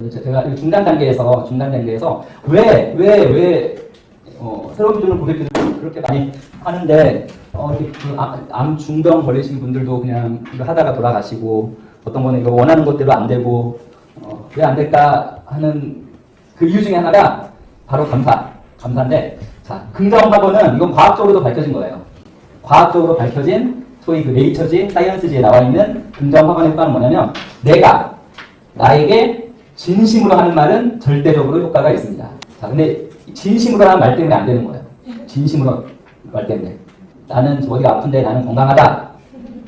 제가 중간 단계에서 왜 새로운 기준을 고객들이 그렇게 많이 하는데 암 중병 걸리신 분들도 그냥 이거 하다가 돌아가시고 어떤 거는 이거 원하는 것대로 안 되고 왜 안 될까 하는 그 이유 중에 하나가 바로 감사인데, 자, 긍정하고는 이건 과학적으로도 밝혀진 거예요. 과학적으로 밝혀진 소위 그 네이처지, 사이언스지에 나와 있는 긍정학원의 효과는 뭐냐면, 내가 나에게 진심으로 하는 말은 절대적으로 효과가 있습니다. 자, 근데 진심으로 하는 말 때문에 안 되는 거예요. 진심으로 말 때문에. 나는 어디가 아픈데 나는 건강하다.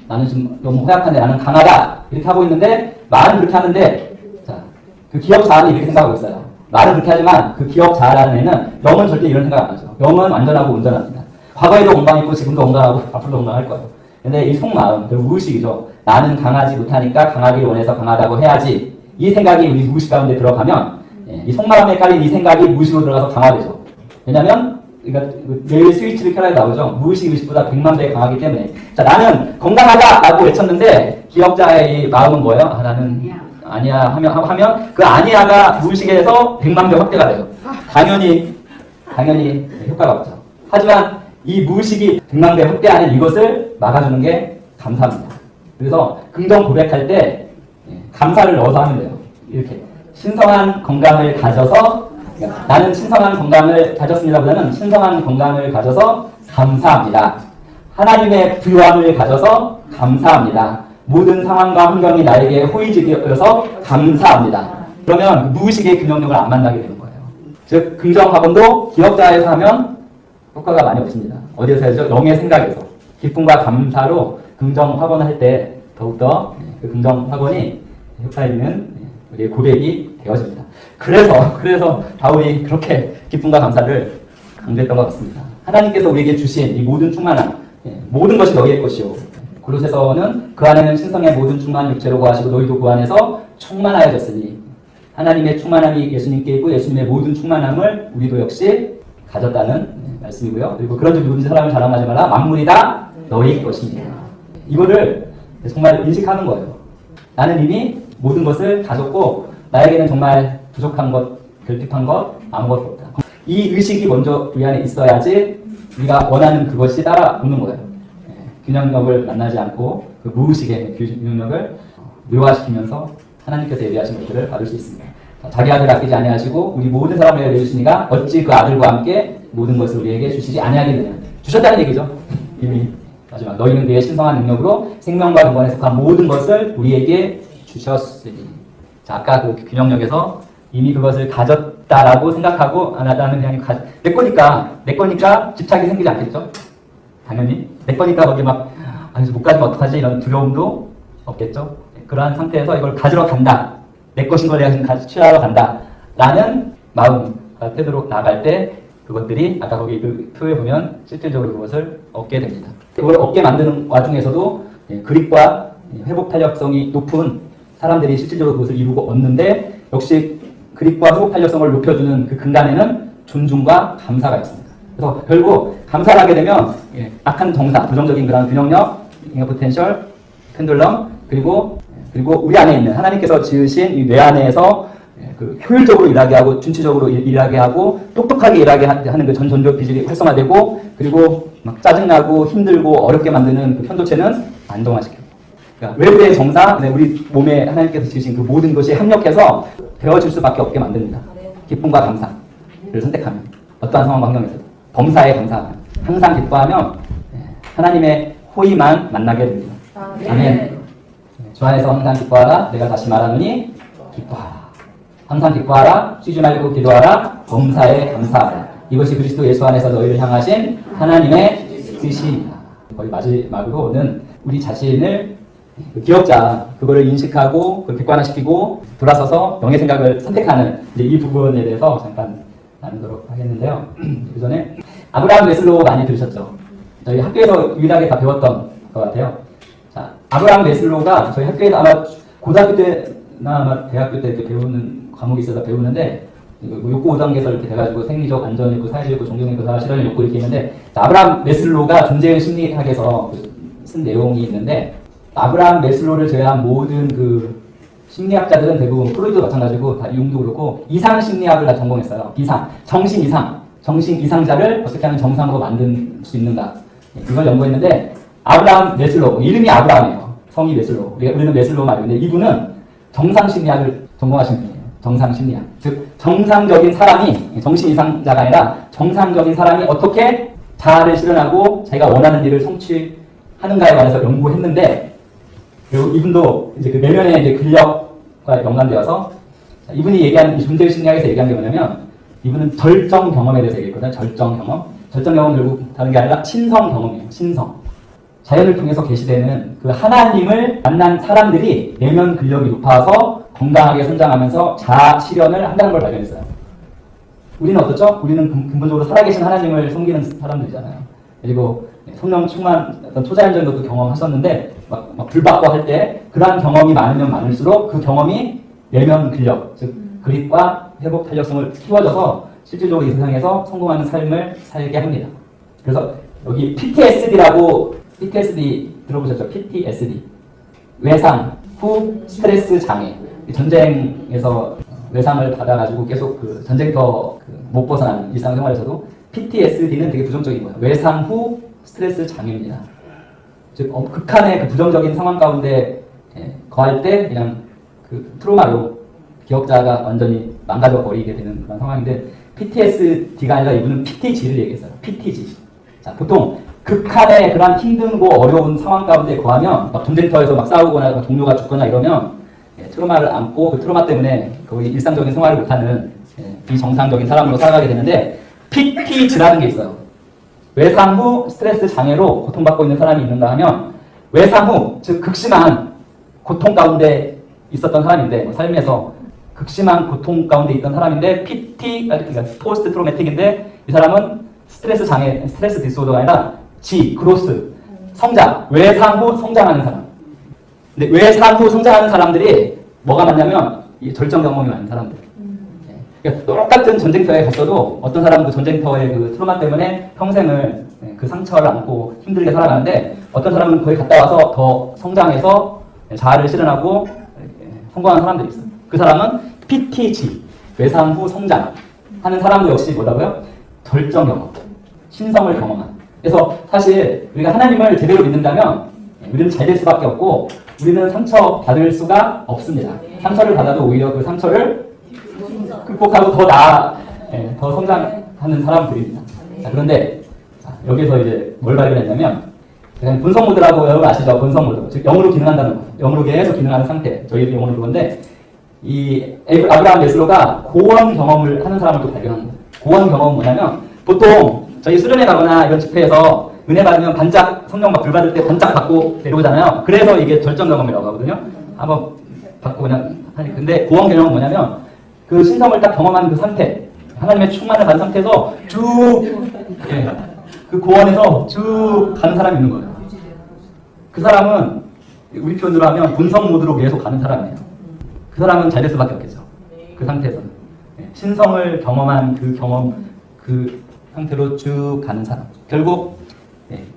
나는 지금 너무 허약한데 나는 강하다. 이렇게 하고 있는데, 말은 그렇게 하는데, 자, 그 기억 자아는 이렇게 생각하고 있어요. 말은 그렇게 하지만 그 기억 자아라는 애는 영은 절대 이런 생각 안 하죠. 영은 완전하고 온전합니다. 과거에도 건강했고 지금도 건강하고 앞으로도 건강할 거예요. 근데 이 속마음, 그 무의식이죠. 나는 강하지 못하니까 강하길 원해서 강하다고 해야지. 이 생각이 우리 무의식 가운데 들어가면 이 속마음에 깔린 이 생각이 무의식으로 들어가서 강화되죠. 왜냐면 그러니까 뇌의 스위치를 켜야 나오죠. 무의식 의식보다 100만 배 강하기 때문에. 자, 나는 건강하다라고 외쳤는데 기억자의 이 마음은 뭐예요? 아, 나는 아니야 하면 그 아니야가 무의식에서 100만 배 확대가 돼요. 당연히 효과가 없죠. 하지만 이 무의식이 100만 배 확대하는 이것을 막아주는 게 감사입니다. 그래서 긍정 고백할 때 감사를 넣어서 하면 돼요. 이렇게 신성한 건강을 가져서, 나는 신성한 건강을 가졌습니다 보다는 신성한 건강을 가져서 감사합니다. 하나님의 부요함을 가져서 감사합니다. 모든 상황과 환경이 나에게 호의적이어서 감사합니다. 그러면 무의식의 균형력을 안 만나게 되는 거예요. 즉 긍정학원도 기억자에서 하면 효과가 많이 없습니다. 어디에서 해야죠? 영의 생각에서. 기쁨과 감사로 긍정학원을 할 때 더욱더 그 긍정학원이 효과 있는 우리의 고백이 되어집니다. 그래서 바울이 그렇게 기쁨과 감사를 강조했던 것 같습니다. 하나님께서 우리에게 주신 이 모든 충만함, 모든 것이 너희의 것이요. 골로새서는 그 안에는 신성의 모든 충만 육체로 구하시고 너희도 그 안에서 충만하여졌으니, 하나님의 충만함이 예수님께 있고 예수님의 모든 충만함을 우리도 역시 가졌다는 말씀이고요. 그리고 그런지 누구든지 사람을 자랑하지 마라. 만물이 다 너희 것입니다. 이거를 정말 인식하는 거예요. 나는 이미 모든 것을 가졌고 나에게는 정말 부족한 것, 결핍한 것, 아무것도 없다. 이 의식이 먼저 우리 안에 있어야지 우리가 원하는 그것이 따라오는 거예요. 균형력을 만나지 않고 그 무의식의 균형력을 묘화시키면서 하나님께서 예비하신 것들을 받을 수 있습니다. 자기 아들 아끼지 아니하시고 우리 모든 사람을 위하여 내주시니가 어찌 그 아들과 함께 모든 것을 우리에게 주시지 아니하겠느냐. 주셨다는 얘기죠. 이미 마지막 너희는 그의 신성한 능력으로 생명과 근본에 속한 모든 것을 우리에게 주셨으니. 자, 아까 그 균형력에서 이미 그것을 가졌다라고 생각하고 나는 그냥 내 거니까 집착이 생기지 않겠죠? 당연히 내 거니까 거기 막 못 가지면 어떡하지? 이런 두려움도 없겠죠? 그러한 상태에서 이걸 가지러 간다. 내 것인 걸 내가 지금 취하러 간다. 라는 마음, 태도로 나갈 때 그것들이 아까 거기 그 표에 보면 실질적으로 그것을 얻게 됩니다. 그걸 얻게 만드는 와중에서도 그립과 회복 탄력성이 높은 사람들이 실질적으로 그것을 이루고 얻는데, 역시 그립과 회복 탄력성을 높여주는 그 근간에는 존중과 감사가 있습니다. 그래서 결국 감사를 하게 되면 악한 정사, 부정적인 그런 균형력, 포텐셜, 펜듈럼, 그리고 우리 안에 있는 하나님께서 지으신 이 뇌 안에서 그 효율적으로 일하게 하고 준치적으로 일하게 하고 똑똑하게 일하게 하는 그 전전조 기질이 활성화되고, 그리고 막 짜증나고 힘들고 어렵게 만드는 그 편도체는 안정화시켜요. 그러니까 외부의 정사, 우리 몸에 하나님께서 지으신 그 모든 것이 합력해서 되어질 수밖에 없게 만듭니다. 기쁨과 감사를 선택하면, 어떠한 상황 환경에서도 범사에 감사하면, 항상 기뻐하면 하나님의 호의만 만나게 됩니다. 아멘. 주 안에서 항상 기뻐하라. 내가 다시 말하노니 기뻐하라. 항상 기뻐하라. 쉬지 말고 기도하라. 범사에 감사하라. 이것이 그리스도 예수 안에서 너희를 향하신 하나님의 뜻이다. 거의 마지막으로는 우리 자신을 기억자, 그거를 인식하고 그걸 객관화시키고 돌아서서 영의 생각을 선택하는 이 부분에 대해서 잠깐 나누도록 하겠는데요. 그 전에 아브라함 메슬로우 많이 들으셨죠? 저희 학교에서 유일하게 다 배웠던 것 같아요. 자, 아브라함 메슬로우가 저희 학교에서 아마 고등학교 때나 아마 대학교 때 이렇게 배우는 과목이 있어서 배우는데, 욕구 5단계에서 이렇게 돼가지고 생리적, 안전욕구, 사회적욕구, 종교욕구, 실현의 욕구 이렇게 있는데, 자, 아브라함 메슬로우가 존재의 심리학에서 쓴 내용이 있는데, 아브라함 메슬로우를 제외한 모든 그 심리학자들은 대부분 프로이드도 마찬가지고 다 융도 그렇고 이상 심리학을 다 전공했어요. 이상, 정신 이상, 정신 이상자를 어떻게 하면 정상으로 만들 수 있는가 이걸 연구했는데 아브라함 메슬로우, 이름이 아브라함이에요. 성이 메슬로우. 우리는 메슬로우 말인데 이분은 정상 심리학을 전공하신 분이에요. 정상 심리학. 즉 정상적인 사람이 정신 이상자가 아니라 정상적인 사람이 어떻게 자아를 실현하고 자기가 원하는 일을 성취하는가에 관해서 연구했는데 그리고 이분도 이제 그 내면의 이제 근력과 연관되어서 이분이 얘기하는 존재 심리학에서 얘기한 게 뭐냐면 이분은 절정 경험에 대해서 얘기했거든요. 절정 경험. 절정 경험은 결국 다른 게 아니라 신성 경험이에요. 신성. 자연을 통해서 계시되는 그 하나님을 만난 사람들이 내면 근력이 높아서 건강하게 성장하면서 자아 실현을 한다는 걸 발견했어요. 우리는 어떻죠? 우리는 근본적으로 살아계신 하나님을 섬기는 사람들이잖아요. 그리고 성령 충만 어떤 초자연적인 것도 경험하셨는데 막 불받고 할 때 그러한 경험이 많으면 많을수록 그 경험이 내면 근력, 즉 그립과 회복 탄력성을 키워줘서 실질적으로 이 세상에서 성공하는 삶을 살게 합니다. 그래서 여기 PTSD라고 PTSD 들어보셨죠? PTSD 외상 후 스트레스 장애. 전쟁에서 외상을 받아가지고 계속 그 전쟁터 못 벗어나는 일상생활에서도 PTSD는 되게 부정적인 거예요. 외상 후 스트레스 장애입니다. 즉 극한의 그 부정적인 상황 가운데 거할 때 그냥 그 트로마로 기억자가 완전히 망가져 버리게 되는 그런 상황인데 PTSD가 아니라 이분은 PTG를 얘기했어요. PTG. 자, 보통 극한의 그런 힘들고 어려운 상황 가운데 거하면 막 전쟁터에서 막 싸우거나 막 동료가 죽거나 이러면 트로마를 안고 그 트로마 때문에 거의 일상적인 생활을 못하는 비정상적인 사람으로 살아가게 되는데 PTG라는 게 있어요. 외상 후 스트레스 장애로 고통받고 있는 사람이 있는가 하면 외상 후, 즉 극심한 고통 가운데 있었던 사람인데 뭐 삶에서 극심한 고통 가운데 있던 사람인데 그러니까 포스트 트로매틱인데 이 사람은 스트레스 장애, 스트레스 디스오더가 아니라 그로스, 성장, 외상 후 성장하는 사람. 근데 외상 후 성장하는 사람들이 뭐가 많냐면 이 절정 경험이 많은 사람들. 그러니까 똑같은 전쟁터에 갔어도 어떤 사람은 그 전쟁터의 그 트로마 때문에 평생을 그 상처를 안고 힘들게 살아가는데 어떤 사람은 거기 갔다 와서 더 성장해서 자아를 실현하고 성공하는 사람들이 있어요. 그 사람은 PTG, 외상 후 성장 하는 사람도 역시 뭐라고요? 절정 경험, 신성을 경험한. 그래서 사실 우리가 하나님을 제대로 믿는다면 우리는 잘 될 수밖에 없고 우리는 상처 받을 수가 없습니다. 상처를 받아도 오히려 그 상처를 극복하고 더 성장하는 사람들입니다. 자, 그런데 여기서 이제 뭘 발견했냐면 본성 모드라고 여러분 아시죠? 본성 모드. 즉 영으로 기능한다는 거예요. 영으로 계속 기능하는 상태. 저희 영으로 그건데 이 아브라함 메슬로가 고원 경험을 하는 사람을 또 발견한 거예요. 고원 경험은 뭐냐면 보통 저희 수련회 가거나 이런 집회에서 은혜 받으면 반짝 성령 막 불 받을 때 반짝 받고 내려오잖아요. 그래서 이게 절정 경험이라고 하거든요. 한번 받고 그냥 하니 근데 고원 경험은 뭐냐면 그 신성을 딱 경험한 그 상태, 하나님의 충만을 받은 상태에서 쭉 그 고원에서 쭉 가는 사람이 있는 거예요. 그 사람은 우리 표현으로 하면 본성 모드로 계속 가는 사람이에요. 그 사람은 잘 될 수밖에 없겠죠. 그 상태에서는 신성을 경험한 그 경험 그 상태로 쭉 가는 사람. 결국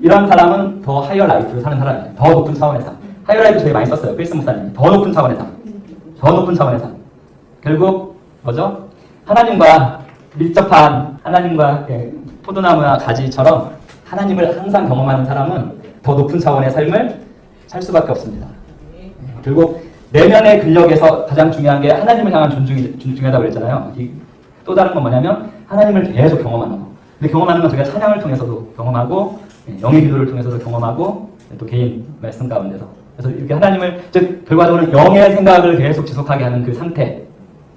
이런 사람은 더 하이어 라이프를 사는 사람이에요. 더 높은 차원의 삶. 하이어 라이프 되게 많이 썼어요. 필스 목사님이. 더 높은 차원의 삶. 더 높은 차원의 삶. 결국 뭐죠? 하나님과 밀접한 하나님과 포도나무와 가지처럼 하나님을 항상 경험하는 사람은 더 높은 차원의 삶을 살 수밖에 없습니다. 결국 내면의 근력에서 가장 중요한 게 하나님을 향한 존중이 중요하다고 그랬잖아요. 또 다른 건 뭐냐면 하나님을 계속 경험하는 거. 근데 경험하는 건 저희가 찬양을 통해서도 경험하고 영의 기도를 통해서도 경험하고 또 개인 말씀 가운데서 그래서 이렇게 하나님을 즉 결과적으로 영의 생각을 계속 지속하게 하는 그 상태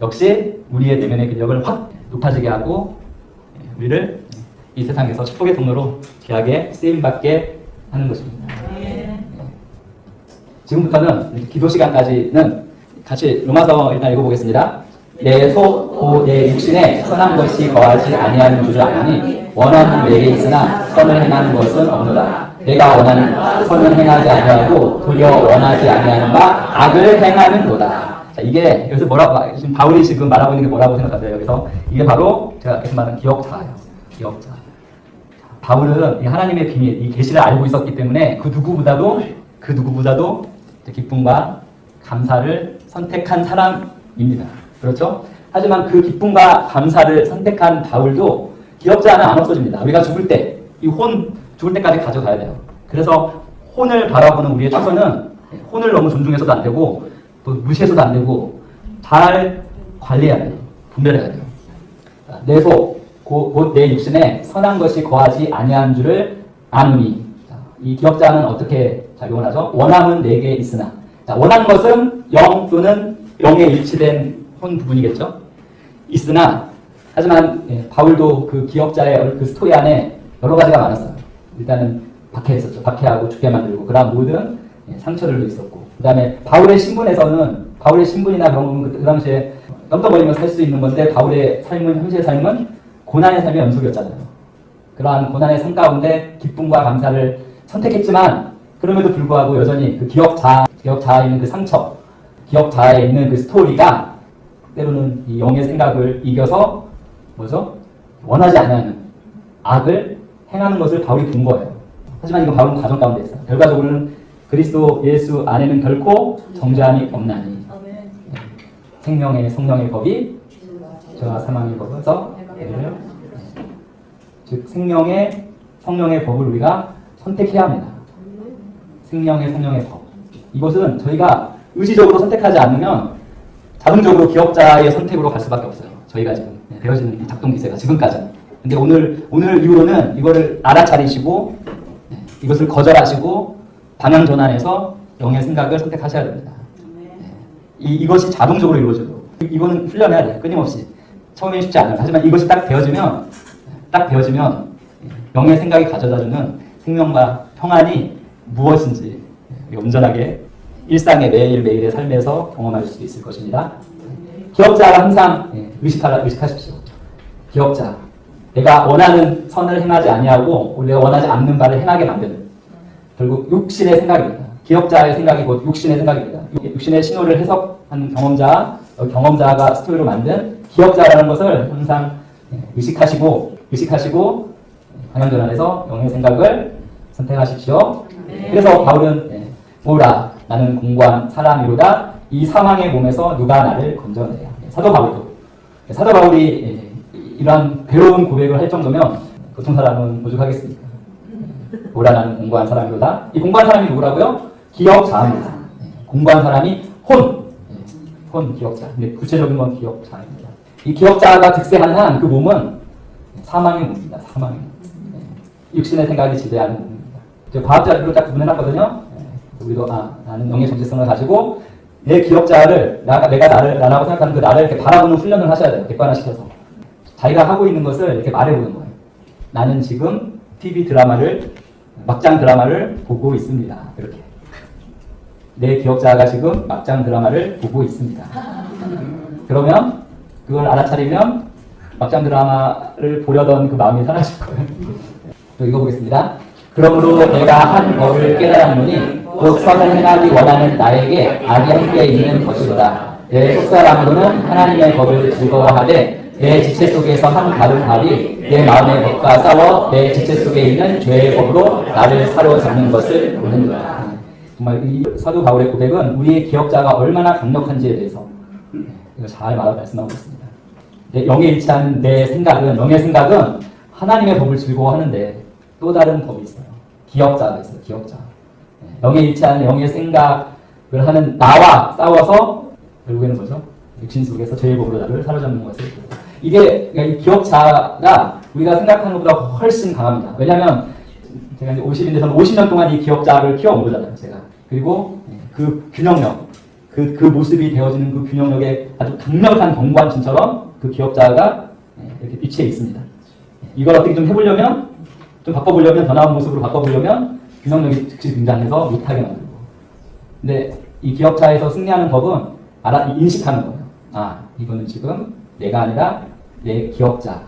역시 우리의 내면의 근력을 확 높아지게 하고 우리를 이 세상에서 축복의 통로로 귀하게 쓰임받게 하는 것입니다. 지금부터는 기도 시간까지는 같이 로마서 일단 읽어보겠습니다. 내 소, 내 육신에 선한 것이 거하지 아니하는 줄을 아나니 원하는 내게 있으나 선을 행하는 것은 없노라. 내가 원하는 선을 행하지 아니하고 도리어 원하지 아니하는 바 악을 행하는도다. 자, 이게 여기서 뭐라고 지금 바울이 지금 말하고 있는 게 뭐라고 생각하세요? 여기서 이게 바로 제가 계속 말하는 기억자예요. 기억자. 바울은 이 하나님의 비밀, 이 계시를 알고 있었기 때문에 그 누구보다도 기쁨과 감사를 선택한 사람입니다. 그렇죠? 하지만 그 기쁨과 감사를 선택한 바울도 기억자는 안 없어집니다. 우리가 죽을 때, 이 혼, 죽을 때까지 가져가야 돼요. 그래서 혼을 바라보는 우리의 최선은 혼을 너무 존중해서도 안 되고 또 무시해서도 안 되고 잘 관리해야 돼요. 분별해야 돼요. 내 속, 곧 내 육신에 선한 것이 거하지 아니한 줄을 아노니. 이 기억자는 어떻게 작용을 하죠? 원함은 내게 있으나. 자, 원하는 것은 영 또는 영에 일치된 혼 부분이겠죠? 있으나, 하지만 바울도 그 기억자의 그 스토리 안에 여러 가지가 많았어요. 일단은 박해했었죠. 박해하고 죽게 만들고 그런 모든 상처들도 있었고, 그 다음에 바울의 신분에서는 바울의 신분이나 그런 부분 그 당시에 떵떵거리며 살 수 있는 건데 바울의 삶은 현재의 삶은 고난의 삶의 연속이었잖아요. 그러한 고난의 삶 가운데 기쁨과 감사를 선택했지만 그럼에도 불구하고 여전히 그 기억자에 있는 그 상처, 기억자에 있는 그 스토리가 때로는 이 영의 생각을 이겨서 뭐죠? 원하지 않는 악을 행하는 것을 바울이 본 거예요. 하지만 이건 바울은 과정 가운데 있어요. 결과적으로는 그리스도 예수 안에는 결코 정죄함이 없나니 생명의 성령의 법이 죄와 사망의 법에서 즉 생명의 성령의 법을 우리가 선택해야 합니다. 생명의 성령의 법. 이것은 저희가 의지적으로 선택하지 않으면 자동적으로 기억자의 선택으로 갈 수밖에 없어요. 저희가 지금 되어지는 작동 기세가 지금까지는. 근데 오늘 이후로는 이거를 알아차리시고 이것을 거절하시고 방향 전환해서 영의 생각을 선택하셔야 됩니다. 이것이 자동적으로 이루어져요. 이거는 훈련해야 돼요. 끊임없이. 처음엔 쉽지 않아요. 하지만 이것이 딱 되어지면 영의 생각이 가져다주는 생명과 평안이 무엇인지 온전하게 일상의 매일매일의 삶에서 경험할 수 있을 것입니다. 기억자가 항상 의식하십시오. 기억자. 내가 원하는 선을 행하지 아니하고 내가 원하지 않는 바를 행하게 만드는 결국 육신의 생각입니다. 기억자의 생각이 곧 육신의 생각입니다. 육신의 신호를 해석한 경험자가 스토리로 만든 기억자라는 것을 항상 의식하시고 방향전환해서 영의 생각을 선택하십시오. 그래서 바울은 보라 나는 공고한 사람이로다 이 사망의 몸에서 누가 나를 건져내야. 사도 바울이 이러한 괴로운 고백을 할 정도면 보통 사람은 오죽하겠습니까? 보라 나는 공고한 사람이로다. 이 공고한 사람이 누구라고요? 기억자입니다. 공고한 사람이 혼 기억자. 근데 구체적인 건 기억자입니다. 이 기억자가 득세한 한 그 몸은 사망의 몸입니다. 사망의 몸. 육신의 생각이 지배하는 몸입니다. 과학자들로 딱 구분해놨거든요. 우리도 나는 영의 정체성을 가지고 내 기억자를 내가 나라고 생각하는 그 나를 이렇게 바라보는 훈련을 하셔야 돼요. 객관화시켜서 자기가 하고 있는 것을 이렇게 말해보는 거예요. 나는 지금 TV 드라마를 막장 드라마를 보고 있습니다. 이렇게 내 기억자가 지금 막장 드라마를 보고 있습니다. 그러면 그걸 알아차리면 막장 드라마를 보려던 그 마음이 사라질 거예요. 또 읽어보겠습니다. 그러므로 내가 한 법을 깨달았노니 곧 선을 행하기 원하는 나에게 악이 함께 있는 것이로다. 내 속사람으로는 하나님의 법을 즐거워하되 내 지체 속에서 한 다른 법이 내 마음의 법과 싸워 내 지체 속에 있는 죄의 법으로 나를 사로잡는 것을 보는도다. 정말 이 사도 바울의 고백은 우리의 기억자가 얼마나 강력한지에 대해서 이거 잘 말씀하고 있습니다. 영에 일치한 영의 생각은 하나님의 법을 즐거워하는데 또 다른 법이 있어요. 기억자가 있어요. 기억자. 영에 일치한 영의 생각을 하는 나와 싸워서 결국에는 뭐죠? 육신 속에서 죄의 법으로 나를 사로잡는 것을. 이게 이 기억자가 우리가 생각하는 것보다 훨씬 강합니다. 왜냐하면 제가 이제 50인데 저는 50년 동안 이 기억자를 키워온 거잖아요. 제가. 그리고 그 균형력, 그 모습이 되어지는 그 균형력의 아주 강력한 경관진처럼 그 기억자가 이렇게 위치해 있습니다. 이걸 어떻게 좀 해보려면, 좀 바꿔보려면, 더 나은 모습으로 바꿔보려면 균형력이 즉시 등장해서 못하게 만들고. 근데 이 기억자에서 승리하는 법은 인식하는 거예요. 이거는 지금 내가 아니라 내 기억자,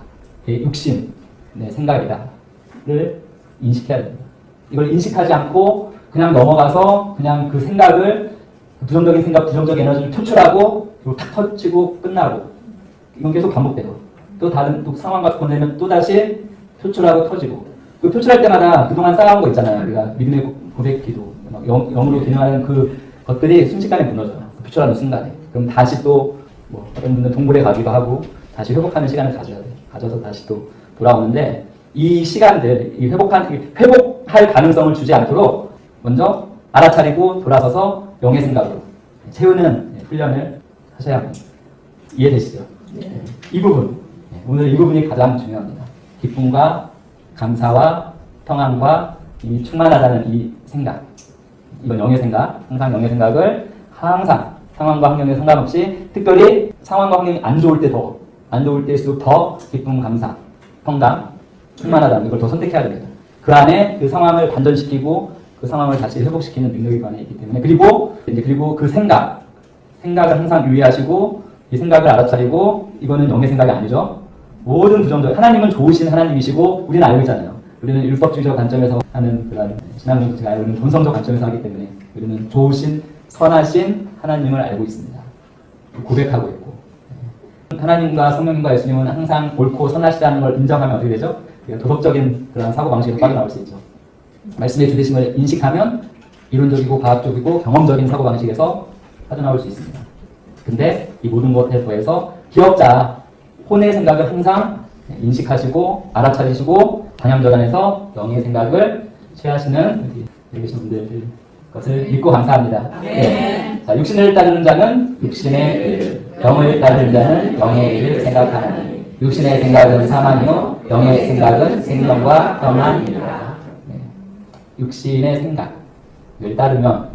내 육신, 내 생각이다를 인식해야 됩니다. 이걸 인식하지 않고 그냥 넘어가서 그냥 그 생각을 부정적인 생각, 부정적인 에너지를 표출하고 그리고 탁 터치고 끝나고 이건 계속 반복돼요. 또 다른 상황과 보내면 또 다시 표출하고 터지고 그 표출할 때마다 그동안 쌓아온 거 있잖아요. 우리가 믿음의 고백 기도, 영으로 기능하는 그 것들이 순식간에 무너져요. 표출하는 순간에. 그럼 다시 또 뭐 어떤 분들은 동굴에 가기도 하고 다시 회복하는 시간을 가져야 돼요. 가져서 다시 또 돌아오는데 이 시간들, 이 회복할 가능성을 주지 않도록 먼저 알아차리고 돌아서서 영의 생각으로 채우는 훈련을 하셔야 합니다. 이해되시죠? 네. 이 부분, 오늘 이 부분이 가장 중요합니다. 기쁨과 감사와 평안과 이 충만하다는 이 생각, 이건 영의 생각, 항상 영의 생각을 항상 상황과 환경에 상관없이 특별히 상황과 환경이 안 좋을 때일수록 더 기쁨, 감사, 평강, 충만하다는 이걸 더 선택해야 됩니다. 그 안에 그 상황을 반전시키고 그 상황을 다시 회복시키는 능력이 그 안에 있기 때문에 그리고 그 생각을 항상 유의하시고 이 생각을 알아차리고 이거는 영의 생각이 아니죠. 모든 부정적 하나님은 좋으신 하나님이시고 우리는 알고 있잖아요. 우리는 율법주의적 관점에서 하는 그런 신앙적 제가 알고 있는 본성적 관점에서 하기 때문에 우리는 좋으신 선하신 하나님을 알고 있습니다. 고백하고 있고 하나님과 성령님과 예수님은 항상 옳고 선하시다는 걸 인정하면 어떻게 되죠? 도덕적인 그런 사고방식으로 빠져나올 수 있죠. 말씀의 주되심을 인식하면 이론적이고 과학적이고 경험적인 사고방식에서 빠져나올 수 있습니다. 근데 이 모든 것에 더해서 기억자, 혼의 생각을 항상 인식하시고 알아차리시고 방향전환해서 영의 생각을 취하시는 여기 계신 분들 것을 믿고 감사합니다. 네. 자, 육신을 따르는 자는 육신의 일, 영을 따르는 자는 영의 일을 생각하나니 육신의 생각은 사망이요 영의 생각은 생명과 평안이니라. 네. 육신의 생각을 따르면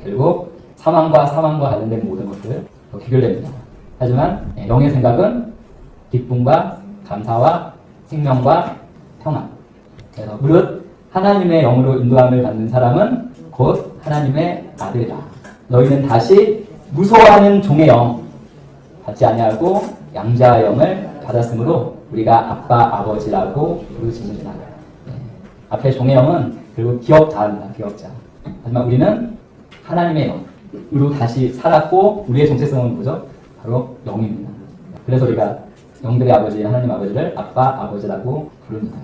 결국 사망과 관련된 모든 것들 귀결됩니다. 하지만 영의 생각은 기쁨과 감사와 생명과 평안. 그래서 무릇 하나님의 영으로 인도함을 받는 사람은 곧 하나님의 아들이다. 너희는 다시 무서워하는 종의 영 받지 아니하고 양자의 영을 받았으므로 우리가 아빠 아버지라고 부르짖는다. 네. 앞에 종의 영은 그리고 기억자입니다. 기억자. 하지만 우리는 하나님의 영으로 다시 살았고 우리의 정체성은 뭐죠? 바로 영입니다. 그래서 우리가 영들의 아버지 하나님 아버지를 아빠 아버지라고 부릅니다.